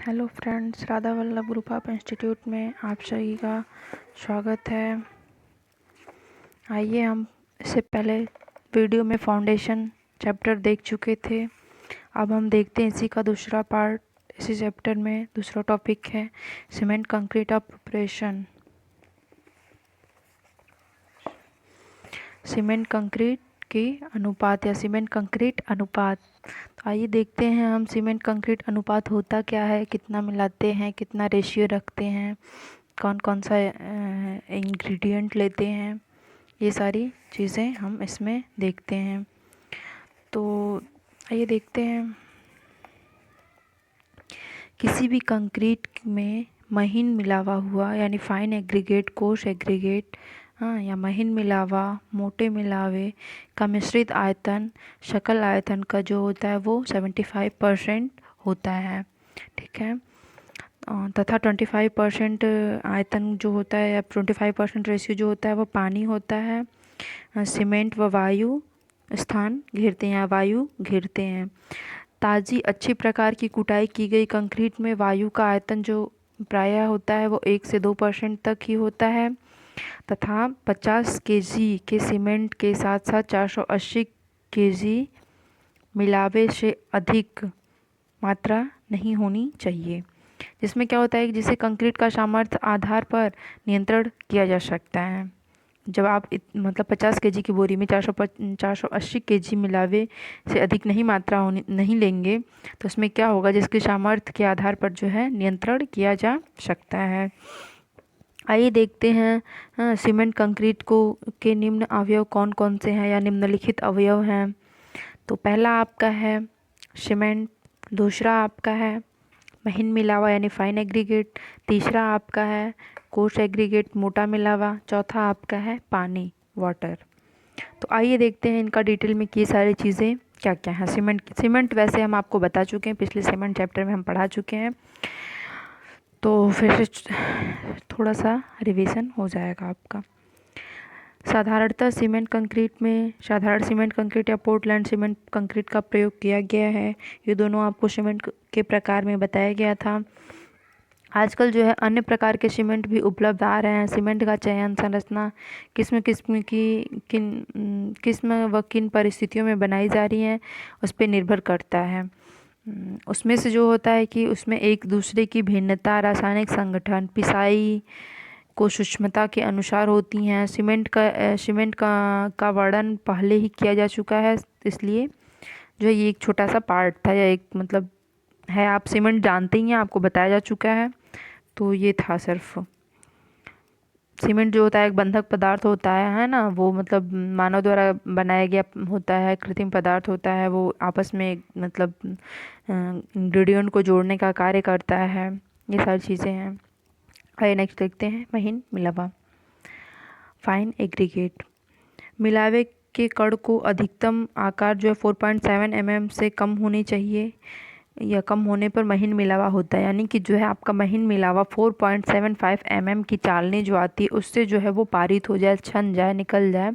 Hello friends, Radha Vallabh group of institute में आप सभी का स्वागत है। आइए, हम इससे पहले वीडियो में फाउंडेशन चैप्टर देख चुके थे। अब हम देखते हैं इसी का दूसरा पार्ट। इसी चैप्टर में दूसरा टॉपिक है cement concrete of preparation. Cement concrete की अनुपात या सीमेंट कंक्रीट अनुपात। तो आइए देखते हैं हम सीमेंट कंक्रीट अनुपात होता क्या है, कितना मिलाते हैं, कितना रेशियो रखते हैं, कौन कौन सा इंग्रेडिएंट लेते हैं, ये सारी चीज़ें हम इसमें देखते हैं। तो आइए देखते हैं। किसी भी कंक्रीट में महीन मिलावा हुआ यानी फाइन एग्रीगेट, कोर्स एग्रीगेट या महीन मिलावा, मोटे मिलावे का मिश्रित आयतन शकल आयतन का जो होता है वो 75% होता है। ठीक है। तथा 25% आयतन जो होता है या 25% रेशियो जो होता है वो पानी होता है। सीमेंट व वायु स्थान घेरते हैं या वायु घेरते हैं। ताज़ी अच्छी प्रकार की कुटाई की गई कंक्रीट में वायु का आयतन जो प्रायः होता है वो 1 से 2% तक ही होता है तथा 50 केजी के सीमेंट के साथ साथ 480 केजी मिलावे से अधिक मात्रा नहीं होनी चाहिए। जिसमें क्या होता है कि जिसे कंक्रीट का सामर्थ्य आधार पर नियंत्रण किया जा सकता है। जब आप मतलब 50 केजी की बोरी में 480 केजी मिलावे से अधिक नहीं लेंगे तो उसमें क्या होगा, जिसके सामर्थ्य के आधार पर जो है नियंत्रण किया जा सकता है। आइए देखते हैं सीमेंट कंक्रीट को के निम्न अवयव कौन कौन से हैं या निम्नलिखित अवयव हैं। तो पहला आपका है सीमेंट, दूसरा आपका है महीन मिलावा यानी फाइन एग्रीगेट, तीसरा आपका है कोर्स एग्रीगेट मोटा मिलावा, चौथा आपका है पानी वाटर। तो आइए देखते हैं इनका डिटेल में ये सारी चीज़ें क्या क्या हैं। सीमेंट वैसे हम आपको बता चुके हैं, पिछले सीमेंट चैप्टर में हम पढ़ा चुके हैं, तो फिर से थोड़ा सा रिवीजन हो जाएगा आपका। साधारणतः साधारण सीमेंट कंक्रीट या पोर्टलैंड सीमेंट कंक्रीट का प्रयोग किया गया है। ये दोनों आपको सीमेंट के प्रकार में बताया गया था। आजकल जो है अन्य प्रकार के सीमेंट भी उपलब्ध आ रहे हैं। सीमेंट का चयन संरचना किस्म व किन परिस्थितियों में बनाई जा रही है उस पर निर्भर करता है। उसमें से जो होता है कि उसमें एक दूसरे की भिन्नता, रासायनिक संगठन, पिसाई को सूक्ष्मता के अनुसार होती हैं। सीमेंट का वर्णन पहले ही किया जा चुका है, इसलिए जो ये एक छोटा सा पार्ट था या एक मतलब है, आप सीमेंट जानते ही हैं, आपको बताया जा चुका है। तो ये था सिर्फ सीमेंट जो होता है एक बंधक पदार्थ होता है ना, वो मतलब मानव द्वारा बनाया गया होता है, कृत्रिम पदार्थ होता है। वो आपस में मतलब इंग्रेडिएंट को जोड़ने का कार्य करता है। ये सारी चीज़ें हैं। आइए नेक्स्ट देखते हैं महीन मिलावा। फाइन एग्रीगेट मिलावे के कण को अधिकतम आकार जो है 4.7 mm से कम होनी चाहिए या कम होने पर महीन मिलावा होता है। यानी कि जो है आपका महीन मिलावा 4.75 mm की चालनी जो आती है उससे जो है वो पारित हो जाए, छन जाए, निकल जाए,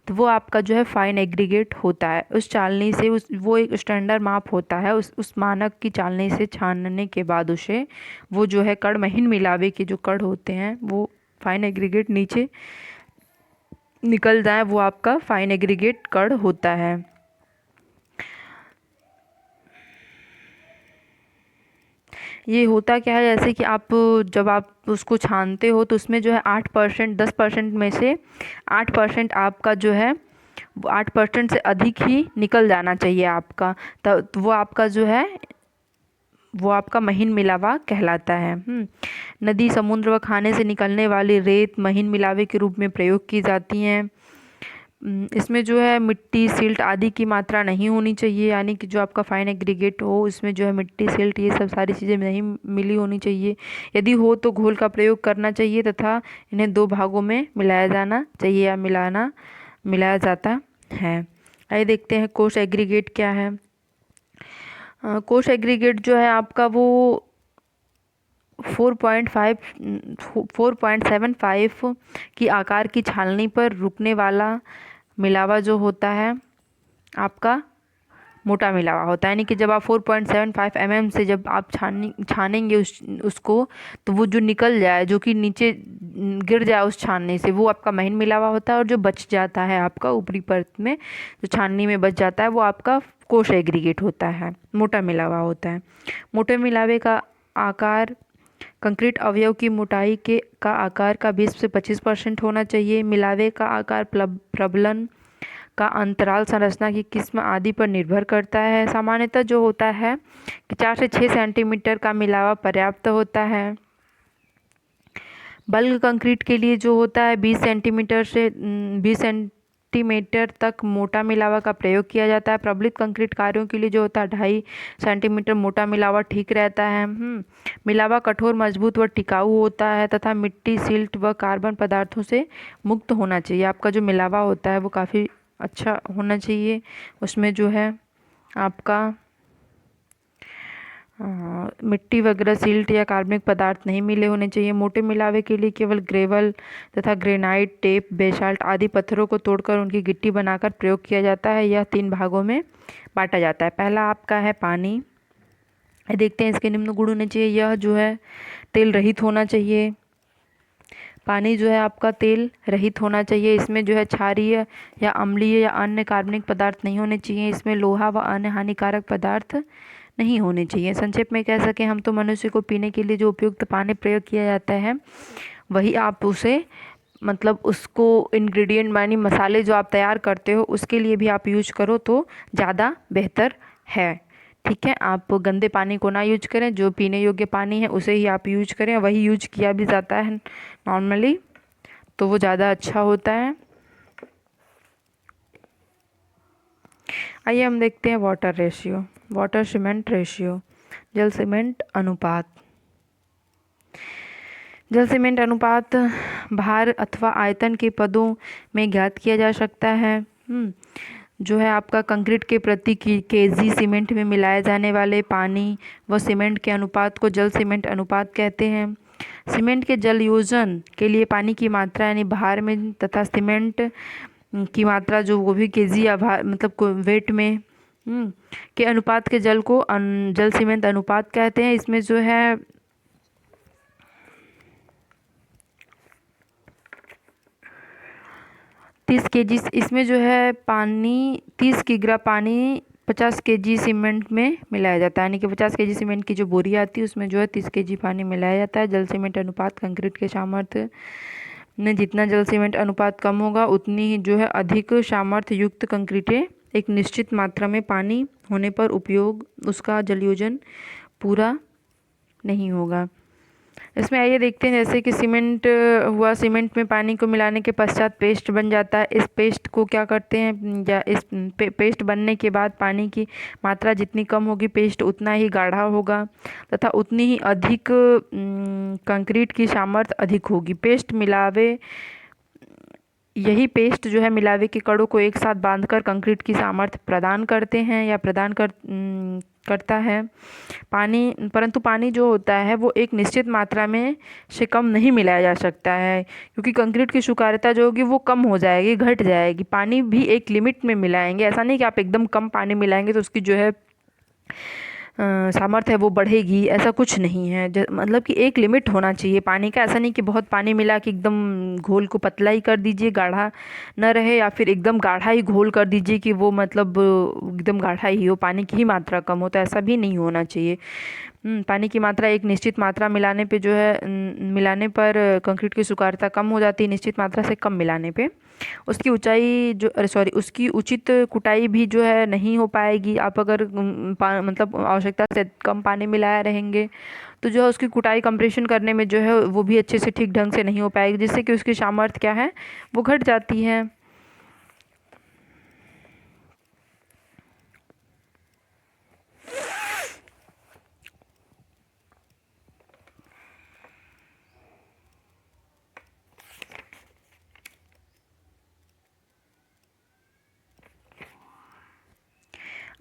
तो वो आपका जो है फाइन एग्रीगेट होता है। उस चालनी से वो एक स्टैंडर्ड माप होता है। उस मानक की चालनी से छानने के बाद उसे वो जो है कण, महीन मिलावे के जो कण होते हैं वो फाइन एग्रीगेट नीचे निकल जाए, वो आपका फाइन एग्रीगेट कण होता है। ये होता क्या है, जैसे कि जब आप उसको छानते हो तो उसमें जो है 8%, 10% में से 8% आपका जो है 8% से अधिक ही निकल जाना चाहिए आपका, तब वो आपका जो है वो आपका महीन मिलावा कहलाता है। नदी, समुद्र व खाने से निकलने वाली रेत महीन मिलावे के रूप में प्रयोग की जाती हैं। इसमें जो है मिट्टी, सिल्ट आदि की मात्रा नहीं होनी चाहिए। यानी कि जो आपका फाइन एग्रीगेट हो इसमें जो है मिट्टी, सिल्ट ये सब सारी चीज़ें नहीं मिली होनी चाहिए। यदि हो तो घोल का प्रयोग करना चाहिए तथा इन्हें 2 भागों में मिलाया जाना चाहिए या मिलाया जाता है। आइए देखते हैं कोर्स एग्रीगेट क्या है। कोर्स एग्रीगेट जो है आपका वो 4.75 की आकार की छालनी पर रुकने वाला मिलावा जो होता है आपका मोटा मिलावा होता है। यानी कि जब आप 4.75 mm से जब आप छानेंगे उसको, तो वो जो निकल जाए, जो कि नीचे गिर जाए उस छानने से, वो आपका महीन मिलावा होता है। और जो बच जाता है आपका ऊपरी परत में, जो छाननी में बच जाता है, वो आपका कोश एग्रीगेट होता है, मोटा मिलावा होता है। मोटे मिलावे का आकार कंक्रीट अवयव की मोटाई के का आकार का 20 से 25% होना चाहिए। मिलावे का आकार प्रबलन का अंतराल, संरचना की किस्म आदि पर निर्भर करता है। सामान्यतः जो होता है कि 4 से 6 सेंटीमीटर का मिलावा पर्याप्त होता है। बल्क कंक्रीट के लिए जो होता है 20 सेंटीमीटर तक मोटा मिलावा का प्रयोग किया जाता है। प्रबलित कंक्रीट कार्यों के लिए जो होता है 2.5 सेंटीमीटर मोटा मिलावा ठीक रहता है। मिलावा कठोर, मजबूत व टिकाऊ होता है तथा मिट्टी, सिल्ट व कार्बन पदार्थों से मुक्त होना चाहिए। आपका जो मिलावा होता है वो काफ़ी अच्छा होना चाहिए। उसमें जो है आपका मिट्टी वगैरह, सिल्ट या कार्बनिक पदार्थ नहीं मिले होने चाहिए। मोटे मिलावे के लिए केवल ग्रेवल तथा ग्रेनाइट, टेप, बेसाल्ट आदि पत्थरों को तोड़कर उनकी गिट्टी बनाकर प्रयोग किया जाता है। यह 3 भागों में बांटा जाता है। पहला आपका है पानी। देखते हैं इसके निम्न गुण होने चाहिए। यह जो है तेल रहित होना चाहिए। पानी जो है आपका तेल रहित होना चाहिए। इसमें जो है क्षारीय या अम्लीय या अन्य कार्बनिक पदार्थ नहीं होने चाहिए। इसमें लोहा व अन्य हानिकारक पदार्थ नहीं होने चाहिए। संक्षेप में कह सकें हम तो मनुष्य को पीने के लिए जो उपयुक्त पानी प्रयोग किया जाता है, वही आप उसे मतलब उसको इंग्रेडिएंट मानी मसाले जो आप तैयार करते हो उसके लिए भी आप यूज करो तो ज़्यादा बेहतर है। ठीक है, आप गंदे पानी को ना यूज करें, जो पीने योग्य पानी है उसे ही आप यूज करें। वही यूज किया भी जाता है नॉर्मली, तो वो ज़्यादा अच्छा होता है। आइए हम देखते हैं water ratio, water cement ratio, जल सीमेंट अनुपात। जल सीमेंट अनुपात भार अथवा आयतन के पदों में ज्ञात किया जा सकता है। जो है आपका कंक्रीट के प्रति केजी सीमेंट में मिलाए जाने वाले पानी व सीमेंट के अनुपात को जल सीमेंट अनुपात कहते हैं। सीमेंट के जल योजन के लिए पानी की मात्रा यानी भार में तथा सीमेंट की मात्रा जो वो भी केजी या भार मतलब वेट में के अनुपात के जल को जल सीमेंट अनुपात कहते हैं। इसमें जो है 30 केजी, इसमें जो है पानी 30 किग्रा पानी 50 केजी सीमेंट में मिलाया जाता है। यानी कि 50 केजी सीमेंट की जो बोरी आती है उसमें जो है 30 केजी पानी मिलाया जाता है। जल सीमेंट अनुपात कंक्रीट के सामर्थ्य में जितना जल सीमेंट अनुपात कम होगा उतनी ही जो है अधिक सामर्थ्य युक्त कंक्रीटें एक निश्चित मात्रा में पानी होने पर उपयोग उसका जलयोजन पूरा नहीं होगा। इसमें आइए देखते हैं जैसे कि सीमेंट हुआ, सीमेंट में पानी को मिलाने के पश्चात पेस्ट बन जाता है। इस पेस्ट को क्या करते हैं, या इस पेस्ट बनने के बाद पानी की मात्रा जितनी कम होगी पेस्ट उतना ही गाढ़ा होगा तथा उतनी ही अधिक कंक्रीट की सामर्थ्य अधिक होगी। पेस्ट मिलावे यही पेस्ट जो है मिलावे के कणों को एक साथ बांधकर कंक्रीट की सामर्थ्य प्रदान करते हैं या करता है। परंतु पानी जो होता है वो एक निश्चित मात्रा में से कम नहीं मिलाया जा सकता है, क्योंकि कंक्रीट की स्वीकार्यता जो होगी वो कम हो जाएगी, घट जाएगी। पानी भी एक लिमिट में मिलाएंगे, ऐसा नहीं कि आप एकदम कम पानी मिलाएंगे तो उसकी जो है सामर्थ्य है वो बढ़ेगी, ऐसा कुछ नहीं है। मतलब कि एक लिमिट होना चाहिए पानी का। ऐसा नहीं कि बहुत पानी मिला कि एकदम घोल को पतला ही कर दीजिए, गाढ़ा न रहे, या फिर एकदम गाढ़ा ही घोल कर दीजिए कि वो मतलब एकदम गाढ़ा ही हो, पानी की ही मात्रा कम हो, तो ऐसा भी नहीं होना चाहिए। पानी की मात्रा एक निश्चित मात्रा मिलाने पे जो है मिलाने पर कंक्रीट की स्वीकार्यता कम हो जाती है। निश्चित मात्रा से कम मिलाने पे उसकी ऊंचाई जो उसकी उचित कुटाई भी जो है नहीं हो पाएगी। आप अगर मतलब आवश्यकता से कम पानी मिलाया रहेंगे तो जो है उसकी कुटाई कंप्रेशन करने में जो है वो भी अच्छे से ठीक ढंग से नहीं हो पाएगी, जिससे कि उसकी सामर्थ्य क्या है वो घट जाती है।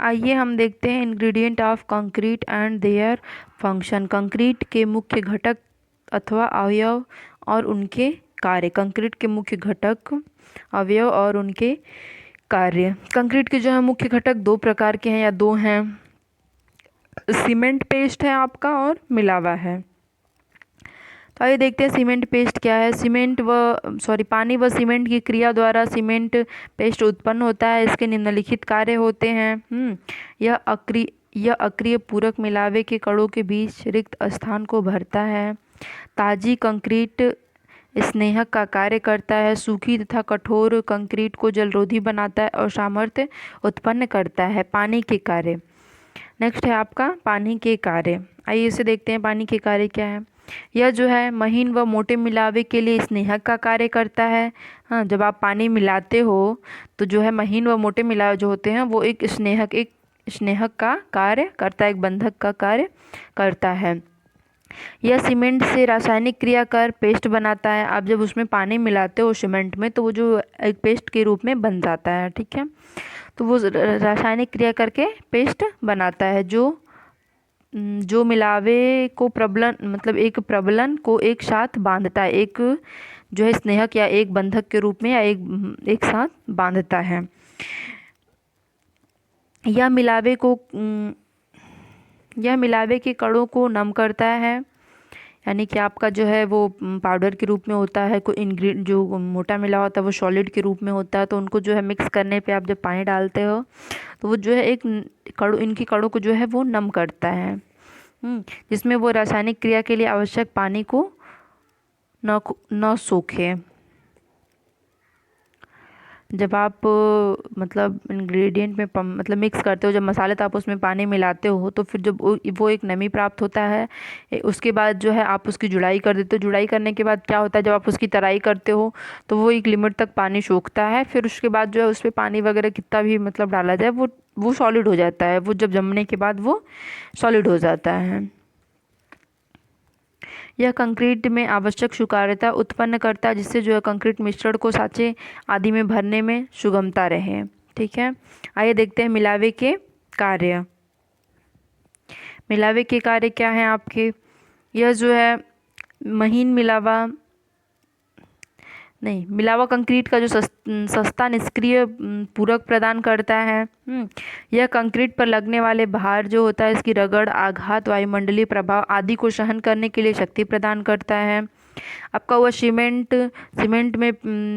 आइए हम देखते हैं ingredient of concrete and their function. Concrete के मुख्य घटक अथवा अवयव और उनके कार्य। कंक्रीट के मुख्य घटक, अवयव और उनके कार्य। कंक्रीट के जो है मुख्य घटक दो प्रकार के हैं या दो हैं, सीमेंट पेस्ट है आपका और मिलावा है। तो आइए देखते हैं सीमेंट पेस्ट क्या है। पानी व सीमेंट की क्रिया द्वारा सीमेंट पेस्ट उत्पन्न होता है। इसके निम्नलिखित कार्य होते हैं। यह अक्रिय पूरक मिलावे के कणों के बीच रिक्त स्थान को भरता है। ताजी कंक्रीट स्नेहक का कार्य करता है। सूखी तथा कठोर कंक्रीट को जलरोधी बनाता है और सामर्थ्य उत्पन्न करता है। पानी के कार्य। नेक्स्ट है आपका पानी के कार्य। आइए इसे देखते हैं, पानी के कार्य क्या है। यह जो है महीन व मोटे मिलावे के लिए स्नेहक का कार्य करता है। हाँ, जब आप पानी मिलाते हो तो जो है महीन व मोटे मिलावे जो होते हैं वो एक स्नेहक का कार्य करता है, एक बंधक का कार्य करता है। यह सीमेंट से रासायनिक क्रिया कर पेस्ट बनाता है। आप जब उसमें पानी मिलाते हो सीमेंट में तो वो जो एक पेस्ट के रूप में बन जाता है, ठीक है। तो वो रासायनिक क्रिया करके पेस्ट बनाता है जो मिलावे को प्रबलन मतलब एक प्रबलन को एक साथ बांधता है, एक जो है स्नेहक या एक बंधक के रूप में या एक साथ बांधता है। यह मिलावे के कणों को नम करता है, यानी कि आपका जो है वो पाउडर के रूप में होता है। कोई इंग्रेडिएंट जो मोटा मिला होता है वो सॉलिड के रूप में होता है। तो उनको जो है मिक्स करने पे आप जब पानी डालते हो तो वो जो है इनकी कणों को जो है वो नम करता है, जिसमें वो रासायनिक क्रिया के लिए आवश्यक पानी को न सोखे। जब आप मतलब इंग्रेडिएंट में मतलब मिक्स करते हो, जब मसाले तो आप उसमें पानी मिलाते हो तो फिर जब वो एक नमी प्राप्त होता है, उसके बाद जो है आप उसकी जुड़ाई कर देते हो। जुड़ाई करने के बाद क्या होता है, जब आप उसकी तराई करते हो तो वो एक लिमिट तक पानी सोखता है। फिर उसके बाद जो है उस पर पानी वगैरह कितना भी मतलब डाला जाए वो सॉलिड हो जाता है। वो जब जमने के बाद वो सॉलिड हो जाता है। यह कंक्रीट में आवश्यक सुकार्यता उत्पन्न करता है, जिससे जो है कंक्रीट मिश्रण को सांचे आदि में भरने में सुगमता रहे, ठीक है। आइए देखते हैं मिलावे के कार्य। मिलावे के कार्य क्या हैं आपके। यह जो है मिलावा कंक्रीट का जो सस्ता निष्क्रिय पूरक प्रदान करता है। यह कंक्रीट पर लगने वाले भार जो होता है, इसकी रगड़, आघात, वायुमंडलीय प्रभाव आदि को सहन करने के लिए शक्ति प्रदान करता है। आपका हुआ सीमेंट में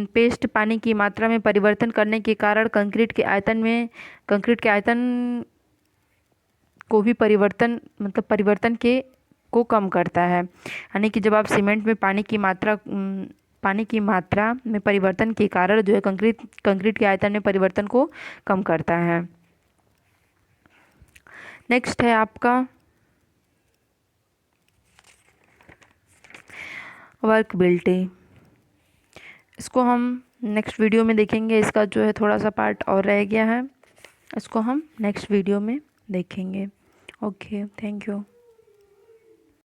पेस्ट पानी की मात्रा में परिवर्तन करने के कारण कंक्रीट के आयतन को भी परिवर्तन को कम करता है। यानी कि जब आप सीमेंट में पानी की मात्रा में परिवर्तन के कारण जो है कंक्रीट के आयतन में परिवर्तन को कम करता है। नेक्स्ट है आपका वर्कबिलिटी। इसको हम नेक्स्ट वीडियो में देखेंगे। इसका जो है थोड़ा सा पार्ट और रह गया है, इसको हम नेक्स्ट वीडियो में देखेंगे। Okay, thank you.